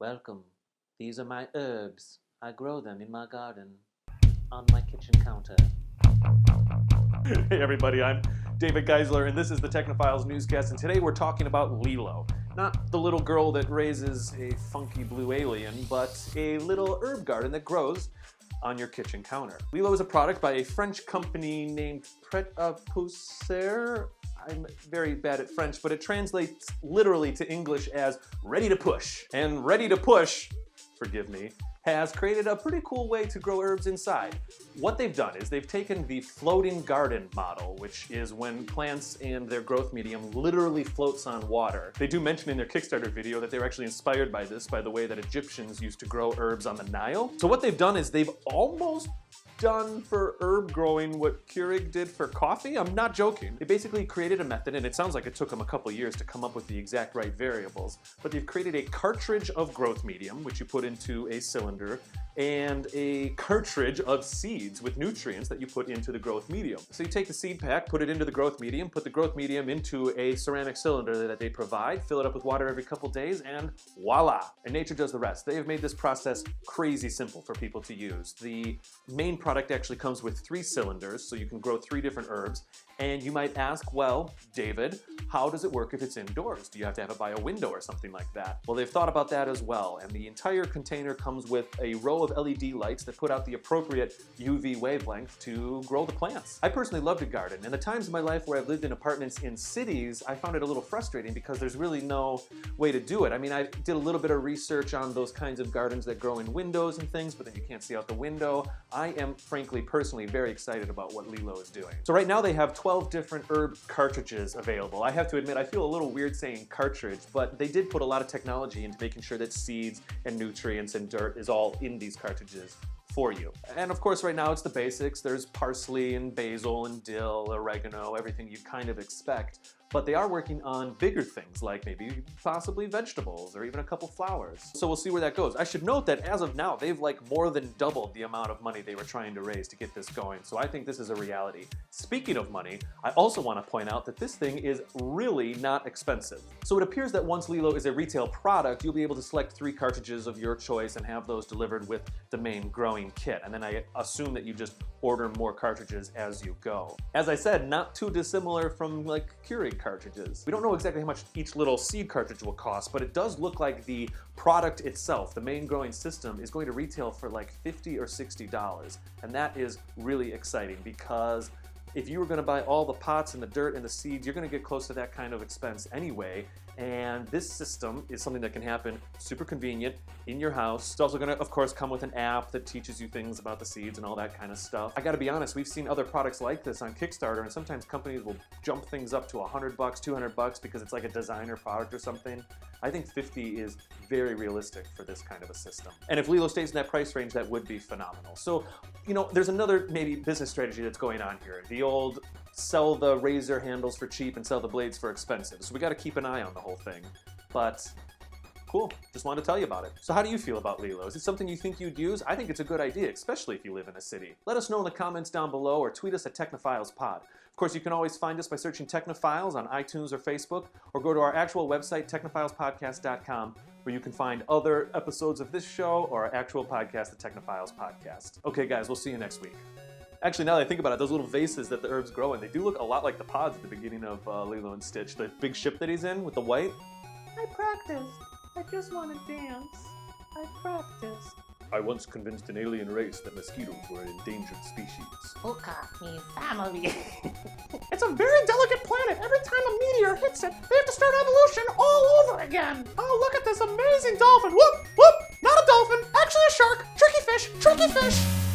Welcome. These are my herbs. I grow them in my garden, on my kitchen counter. Hey everybody, I'm David Geisler, and this is the Technophiles Newscast, and today we're talking about Lilo. Not the little girl that raises a funky blue alien, but a little herb garden that grows on your kitchen counter. Lilo is a product by a French company named Prêt, Pousser. I'm very bad at French, but it translates literally to English as ready to push. And ready to push, forgive me, has created a pretty cool way to grow herbs inside. What they've done is they've taken the floating garden model, which is when plants and their growth medium literally floats on water. They do mention in their Kickstarter video that they were actually inspired by this, by the way that Egyptians used to grow herbs on the Nile. So what they've done is they've almost done for herb growing what Keurig did for coffee. I'm not joking. They basically created a method, and it sounds like it took them a couple years to come up with the exact right variables, but they've created a cartridge of growth medium, which you put into a cylinder, and a cartridge of seeds with nutrients that you put into the growth medium. So you take the seed pack, put it into the growth medium, put the growth medium into a ceramic cylinder that they provide, fill it up with water every couple days, and voila! And nature does the rest. They have made this process crazy simple for people to use. The main product actually comes with 3 cylinders, so you can grow 3 different herbs. And you might ask, well, David, how does it work if it's indoors? Do you have to have it by a window or something like that? Well, they've thought about that as well, and the entire container comes with a row of LED lights that put out the appropriate UV wavelength to grow the plants. I personally love to garden, and the times in my life where I've lived in apartments in cities, I found it a little frustrating because there's really no way to do it. I mean, I did a little bit of research on those kinds of gardens that grow in windows and things, but then you can't see out the window. I am, frankly, personally very excited about what Lilo is doing. So right now they have 12 different herb cartridges available. I have to admit, I feel a little weird saying cartridge, but they did put a lot of technology into making sure that seeds and nutrients and dirt is all in these cartridges for you. And of course right now it's the basics. There's parsley and basil and dill, oregano, everything you'd kind of expect. But they are working on bigger things like maybe possibly vegetables or even a couple flowers. So we'll see where that goes. I should note that as of now, they've like more than doubled the amount of money they were trying to raise to get this going. So I think this is a reality. Speaking of money, I also want to point out that this thing is really not expensive. So it appears that once Lilo is a retail product, you'll be able to select 3 cartridges of your choice and have those delivered with the main growing kit. And then I assume that you just order more cartridges as you go. As I said, not too dissimilar from like Keurig cartridges. We don't know exactly how much each little seed cartridge will cost, but it does look like the product itself, the main growing system, is going to retail for like $50 or $60. And that is really exciting because if you were going to buy all the pots and the dirt and the seeds, you're going to get close to that kind of expense anyway. And this system is something that can happen super convenient in your house. It's also going to, of course, come with an app that teaches you things about the seeds and all that kind of stuff. I got to be honest, we've seen other products like this on Kickstarter, and sometimes companies will jump things up to $100, $200 because it's like a designer product or something. I think 50 is very realistic for this kind of a system. And if Lilo stays in that price range, that would be phenomenal. So, you know, there's another maybe business strategy that's going on here. The old sell the razor handles for cheap and sell the blades for expensive. So we got to keep an eye on the whole thing. But cool, just wanted to tell you about it. So how do you feel about Lilo? Is it something you think you'd use? I think it's a good idea, especially if you live in a city. Let us know in the comments down below or tweet us at TechnopilesPod. Of course, you can always find us by searching Technophiles on iTunes or Facebook, or go to our actual website, technophilespodcast.com, where you can find other episodes of this show or our actual podcast, the Technophiles Podcast. Okay guys, we'll see you next week. Actually, now that I think about it, those little vases that the herbs grow in, they do look a lot like the pods at the beginning of Lilo and Stitch. The big ship that he's in with the white. I practiced. I just want to dance. I practiced. I once convinced an alien race that mosquitoes were an endangered species. Uka means family. It's a very delicate planet. Every time a meteor hits it, they have to start evolution all over again. Oh, look at this amazing dolphin. Whoop, whoop, not a dolphin, actually a shark. Tricky fish, tricky fish.